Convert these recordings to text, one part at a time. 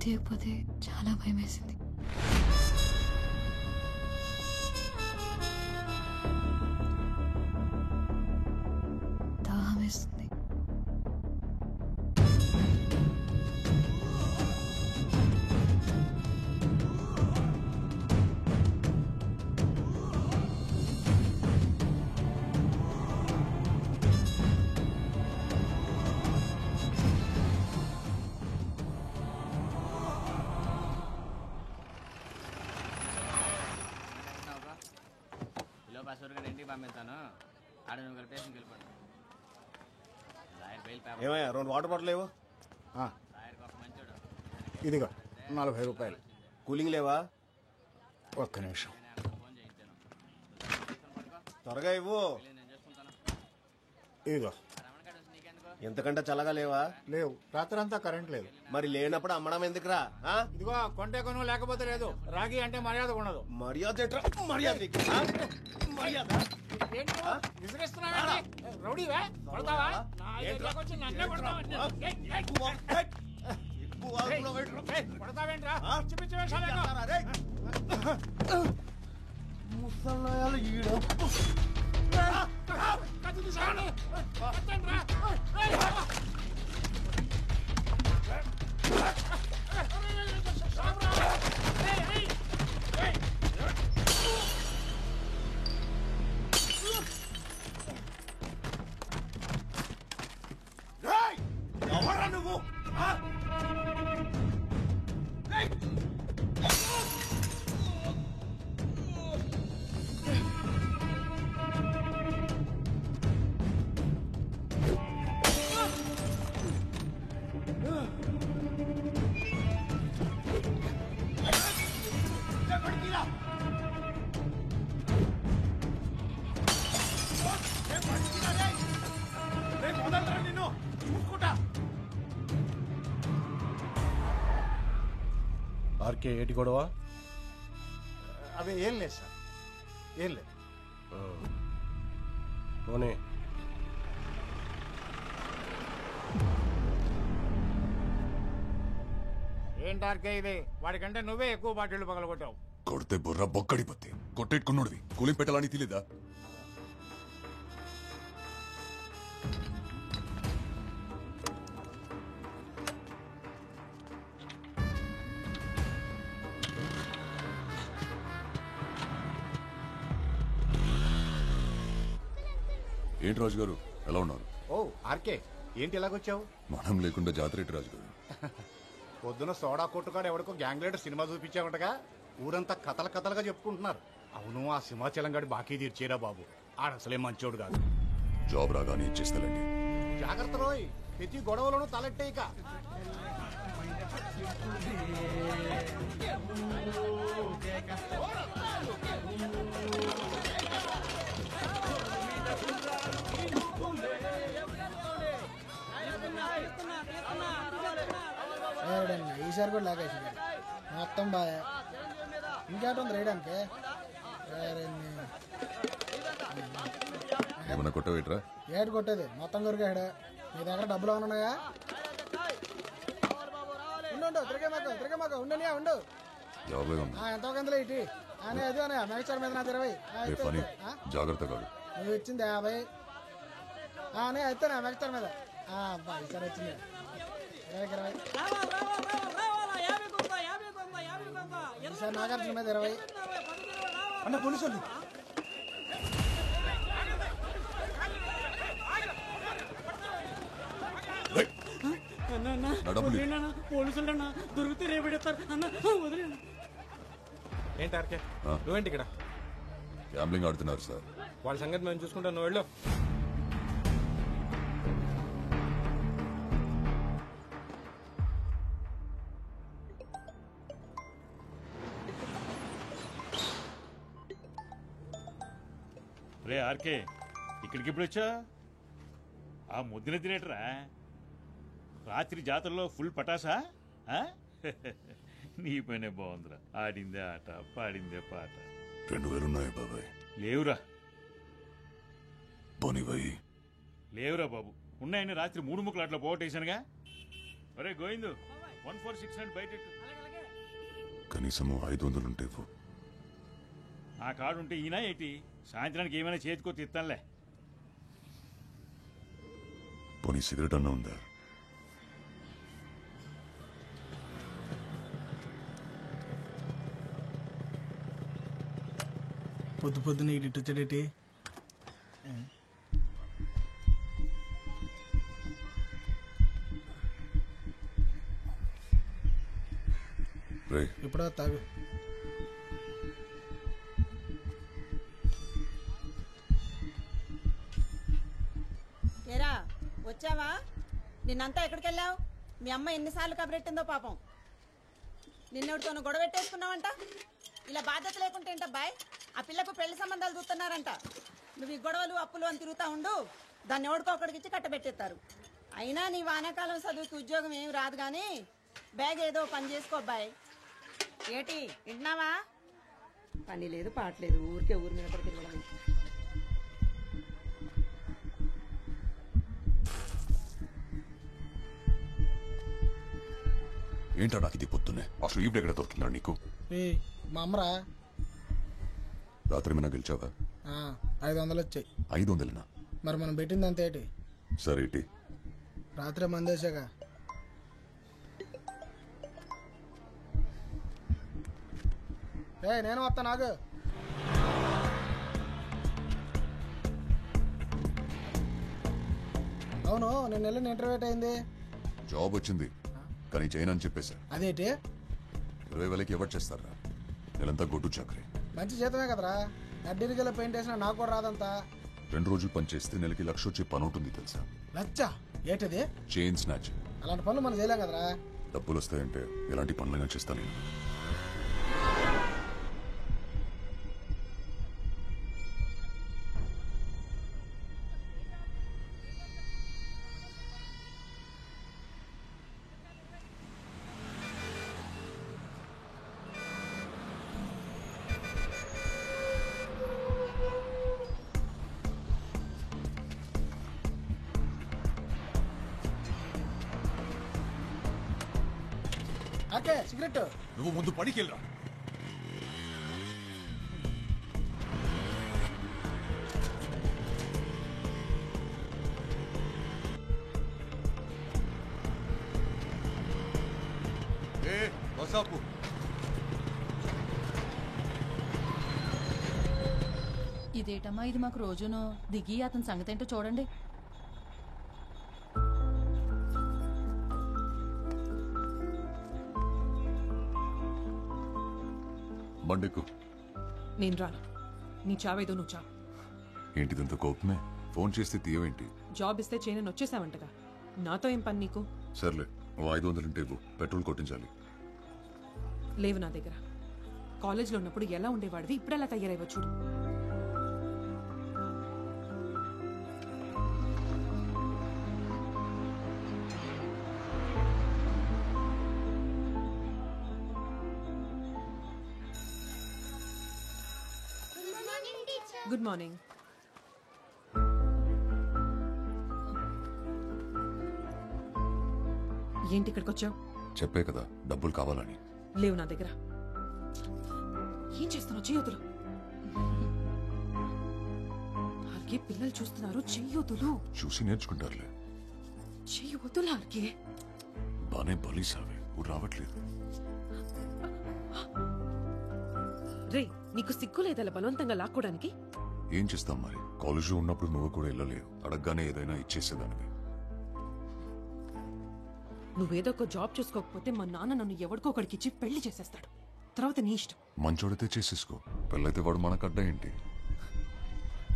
తీయకపోతే చాలా భయం వేసింది. దాహం వేస్తుంది. ఇంటికి పంపిస్తాను. ఆడ నువ్వు కలిపేసి వెళ్ళిపోతాను. ఏమయ్యా 2 వాటర్ బాటిల్ లేవు? ఇదిగో 40 రూపాయలు. కూలింగ్ లేవా? ఒక్క నిమిషం. త్వరగా ఇవ్వు. ఇదిగో. ఎంతకంటే చల్లగా లేవా? లేవు. రాత్రంతా కరెంట్ లేదు. మరి లేనప్పుడు అమ్మడం ఎందుకురా? ఇదిగో కొంటే కొను, లేకపోతే లేదు. రాగి అంటే మర్యాద ఉండదు. మర్యాద మర్యాద ముసలాయాలు ఈడ ఎవరా నువ్వు? నిన్ను చూసుకుంటా. ఆర్కే ఏటి గొడవ? అవి ఏం లేదు సార్, ఏం లేదు. పోనీ ఏంటార్కే ఇది? వాడికంటే నువ్వే ఎక్కువ బాటిల్ పగలగొట్టావు. కొడితే బుర్ర బొక్కడిపోతే కొట్టేట్టుకున్నోడివి. కూలింగ్ పెట్టాలని తెలీదా? ఏంటి రాజు గారు, ఎలా ఉన్నారు? ఓ ఆర్కే, ఏంటి ఎలాగొచ్చావు? మనం లేకుండా జాతరేటి రాజు గారు. పొద్దున సోడా కొట్టుకాడు ఎవడికో గ్యాంగ్ లీడర్ సినిమా చూపించావంటగా. ఊరంతా కథలుగా చెప్పుకుంటున్నారు. అవును, ఆ సింహాచలం గడి బాకీ తీర్చేరా బాబు. ఆడసలే మంచోడు కాదు. జాబ్ రాగానే ఇచ్చేస్తానండి. జాగ్రత్త రోయ్, ప్రతి గొడవలోనూ తలెట్టేయక. ఈసారి కూడా లాగేసి మొత్తం బాగా ఇంకేటుంది రేయడానికి. ఏమన్నా కొట్టవేట్రా? ఏడు కొట్టేది మొత్తం కొరికాడు. మీ దగ్గర డబ్బులు ఉన్నాయా? ఉండు, తిరిగే మాకు ఉండనియా ఉండు. ఎంతో కందులో ఇటు అనే అది అనే మెగస్టార్ మీద నా 20. జాగ్రత్త కాదు. నువ్వు ఇచ్చింది 50 అనే అయితే నా మెగస్టార్ మీద ఈసారి వచ్చింది 20. ఈసారి నాగార్జున మీద 20. అన్న పోలీసు పోలీసులు దొరికితే రేపెడతారు అన్న. వదిలే. ఏంటార్కే నువ్వేంటి ఇక్కడ? గ్యాంబ్లింగ్ ఆడుతున్నారు సార్. వాళ్ళ సంగతి మేము చూసుకుంటాను, నువ్వు వెళ్ళు. రే ఆర్కే, ఇక్కడికి ఎప్పుడు వచ్చా? ఆ ముద్దున తినేటరా? రాత్రి జాతరలో ఫుల్ పటాసా? నీ పనే బాగుందిరా. ఆడిందే ఆట, పాడిందే పాట. 2000 ఉన్నాయి బాబాయ్. లేవురా. పోనివ్వయి. లేవురా బాబు. ఉన్నాయని రాత్రి 3 ముక్కలు అట్లా పోగొట్టేశానుగా. ఒరే గోవిందు, 14600 బయట కనీసము 500 ఉంటే ఇవ్వు. ఆ కార్డు ఉంటే ఈయన ఏంటి సాయంత్రానికి ఏమైనా చేతికో తిత్తానులే. పోనీ సిగరెట్ అన్నా ఉందా? పొద్దు పొద్దున ఇటు వచ్చాడేటి? ఇప్పుడు తాగు. ఏరా వచ్చావా? నిన్నంతా ఎక్కడికి వెళ్ళావు? మీ అమ్మ ఎన్నిసార్లు కబరెట్టిందో పాపం. నిన్నెవడితోనూ గొడవ పెట్టేసుకున్నావంట. ఇలా బాధ్యత లేకుంటే ఏంటబ్బాయ్? ఆ పిల్లకు పెళ్లి సంబంధాలు చూస్తున్నారంట. నువ్వు ఈ గొడవలు అప్పులు అని తిరుగుతా ఉండు, దాన్ని ఎవడికో ఒకడికి ఇచ్చి కట్టబెట్టేస్తారు. అయినా నీ వానాకాలం చదువుకి ఉద్యోగం ఏమి రాదు కానీ బ్యాగ్ ఏదో పని చేసుకో అబ్బాయి. ఏటి వింటున్నావా? పని లేదు పాటలేదు, ఊరికే ఊరి మీద పడి తిరగడం. ఏంటా నాకు ఇది పొద్దున్నే? అసలు ఇప్పుడు ఎక్కడ దొరుకుతుందా నీకు? మా అమ్మరా. రాత్రి ఏమైనా గెలిచావా? 500 వచ్చాయి. 500? మరి మనం పెట్టింది అంత ఏంటి? సరే ఏంటి? రాత్రే మందేశాక. నేను వస్తా. నాకు అవును, నేను వెళ్ళిన ఇంటర్వ్యూ అయింది. జాబ్ వచ్చింది కానీ చేయనని చెప్పేశా. అదేంటి? 20,000కి ఎవరు చేస్తారా? నెలంతా గొడ్డు చాకరీ. మంచి జీతమే కదరా. అడ్డీరికల్లో పెయింట్ వేసినా నాకు కూడా రాదంతా. 2 రోజులు పని చేస్తే నెలకి 1,00,000 వచ్చే పని ఉంటుంది తెలుసా? లచ్చా? ఏంటది? Chain snatch. అలాంటి పనులు మనం చేయలేం కదరా. డబ్బులు వస్తాయంటే ఎలాంటి పనులైనా చేస్తా నేను. ఓకే, సిగరెట్ నువ్వు ముందు పడికెళ్ళరా. ఇదేటమ్మా ఇది మాకు రోజును దిగి అతని సంగతి ఏంటో చూడండి. బండెక్కు. నేను రాను. నీ చావేదో నువ్వు చావు. ఏంటిదంత కోపమే? ఫోన్ చేస్తే తీయవేంటి? జాబ్ ఇస్తే చేయనని వచ్చేసావంటగా. నాతో ఏం పని నీకు? సర్లే, 500 ఉంటే ఇవ్వు. పెట్రోల్ కొట్టించాలి. లేవు నా దగ్గర. కాలేజ్లో ఉన్నప్పుడు ఎలా ఉండేవాడివి, ఇప్పుడు ఎలా తయారైవ చూడు. Good morning. ఏంటి ఇక్కడికి వచ్చావు? చెప్పే కదా డబ్బులు కావాలని. లేవు నా దగ్గర. ఏం చేస్తున్నావు? చెయ్యొద్దులు. ఆర్కే పిల్లలు చూస్తున్నారు. చెయ్యొద్దులు. చూసి నేర్చుకుంటారులే. చెయ్యొద్దులు ఆర్కే. బానే బలిసావే, ఊరు రావట్లేదు. రే, నీకు సిగ్గు లేదలా బలవంతంగా లాక్కోడానికి? ఏం చేస్తాం మరి? కాలేజీలో ఉన్నప్పుడు నువ్వు కూడా వెళ్ళలేవు. అడగగానే ఏదైనా ఇచ్చేసేదానివి. నువ్వేదో ఒక జాబ్ చూసుకోకపోతే మా నాన్న నన్ను ఎవరికో ఒకడికి ఇచ్చి పెళ్లి చేసేస్తాడు. తర్వాత నీ ఇష్టం. మంచోడితే చేసేసుకో. పెళ్ళైతే వాడు మనకడ్డ ఏంటి?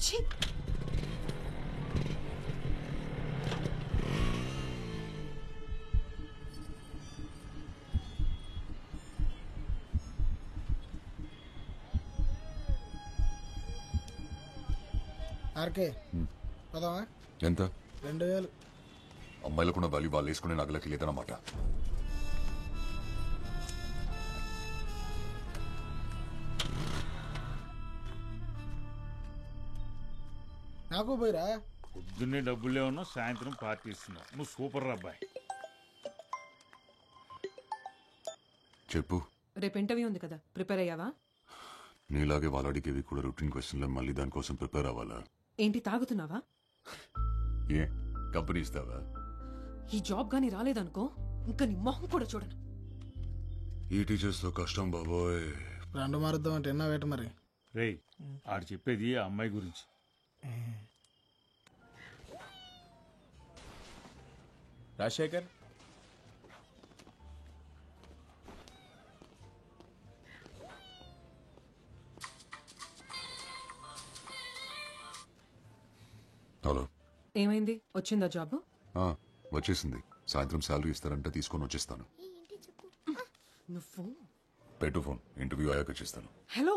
ఛీ! ఆర్కే పదవా? ఎంత? 2000. అమ్మాయిలకున్న వాల్యూ వాళ్ళు వేసుకునే నగలకి లేదన్నమాట. నాకు పోయిరా. పొద్దున్నే డబ్బులే ఉన్నావు, సాయంత్రం పార్టీ ఇస్తున్నావు. నువ్వు సూపర్ అబ్బాయి. చెప్పు. రేపు ఇంటర్వ్యూ ఉంది కదా, ప్రిపేర్ అయ్యావా? నీలాగే వాళ్ళడికేవి కూడా రొటీన్ క్వశ్చన్లు, మళ్ళీ దానికోసం ప్రిపేర్ అవ్వాలా? ఏంటి తాగుతున్నావా? ఏ కంపెనీ ఇస్తావా? ఈ జాబ్ గానీ రాలేదనుకో ఇంకా నీ మొహం కూడా చూడను. ఈ టీచర్స్ తో కష్టం బాబోయ్. రెండు మారుద్దాం అంటే ఎన్నా వేట మరి. రేయ్ ఆడు చెప్పేది ఆ అమ్మాయి గురించి. రాజశేఖర్, హలో. ఏమైంది? వచ్చిందా జాబ్? వచ్చేసింది. సాయంత్రం శాలరీ ఇస్తారంటే తీసుకొని వచ్చేస్తాను. నువ్వు పెట్టు ఫోన్, ఇంటర్వ్యూ అయ్యాక చేస్తాను. హలో,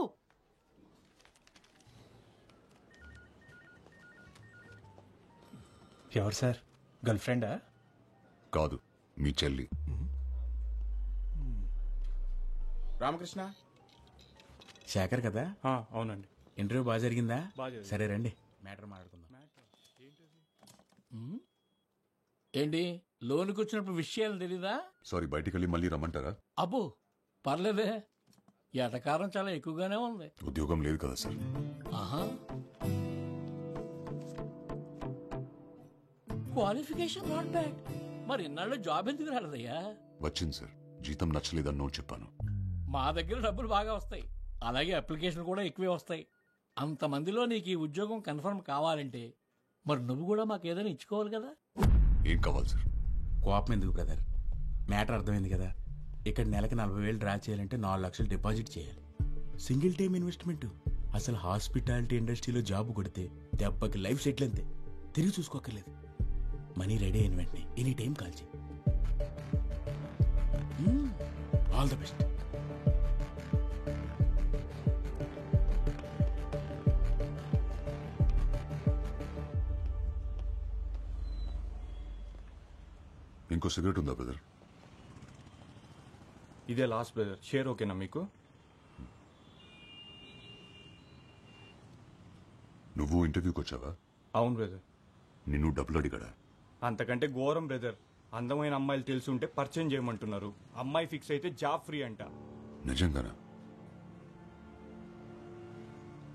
ఎవరు సార్? గర్ల్ ఫ్రెండా? కాదు, మీ చెల్లి. రామకృష్ణ శేఖర్ కదా? అవునండి. ఇంటర్వ్యూ బాగా జరిగిందా? సరే రండి, మ్యాటర్ మాట్లాడుకుందాం. ఏంటి లోనికి వచ్చినప్పుడు విషయాలు తెలీదా? సారీ, బయటికి వెళ్ళి మళ్ళీ రమ్మంటారా? అబ్బో పర్లేదే, ఎటకారం చాలా ఎక్కువగానే ఉంది. ఉద్యోగం లేదు కదా సార్. ఆహా, క్వాలిఫికేషన్ నాట్ బ్యాడ్. మరి ఇన్నాళ్ళు జాబ్ ఎందుకు రాలేదయ్యా? వచ్చింది సార్, జీతం నచ్చలేదని నోట్ చెప్పాను. మా దగ్గర డబ్బులు బాగా వస్తాయి, అలాగే అప్లికేషన్ కూడా ఎక్కువే వస్తాయి. అంతమందిలో నీకు ఈ ఉద్యోగం కన్ఫర్మ్ కావాలంటే మరి నువ్వు కూడా మాకు ఏదైనా ఇచ్చుకోవాలి కదా. ఏం కావాలి సార్? కోపం ఎందుకు బ్రదర్, మ్యాటర్ అర్థమైంది కదా. ఇక్కడ నెలకి 40,000 డ్రా చేయాలంటే 4 లక్షలు డిపాజిట్ చేయాలి. Single time investment. అసలు హాస్పిటాలిటీ ఇండస్ట్రీలో జాబ్ కొడితే దెబ్బకి లైఫ్ సెటిల్ అంతే, తిరిగి చూసుకోకర్లేదు. మనీ రెడీ అయిన వెంటనే ఎనీ టైం కాల్ చేయి. All the best. ఇంకో సిగరెట్ ఉందా బ్రదర్? ఇదే లాస్ట్ బ్రదర్, షేర్ ఓకేనా మీకు? నువ్వు ఇంటర్వ్యూకి వచ్చావా? అవును బ్రదర్. నిన్ను డబ్బులు అడిగాడా? అంతకంటే ఘోరం బ్రదర్. అందమైన అమ్మాయిలు తెలిసి ఉంటే పరిచయం చేయమంటున్నారు. అమ్మాయి ఫిక్స్ అయితే జాబ్ ఫ్రీ అంట. నిజంగానా?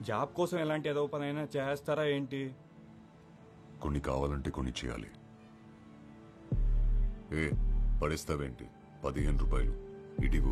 జాబ్ కోసం ఎలాంటి ఏదో పనైనా చేస్తారా ఏంటి? కొన్ని కావాలంటే కొన్ని చేయాలి. ఏ పడేస్తావేంటి? 15 రూపాయలు ఇడిగు.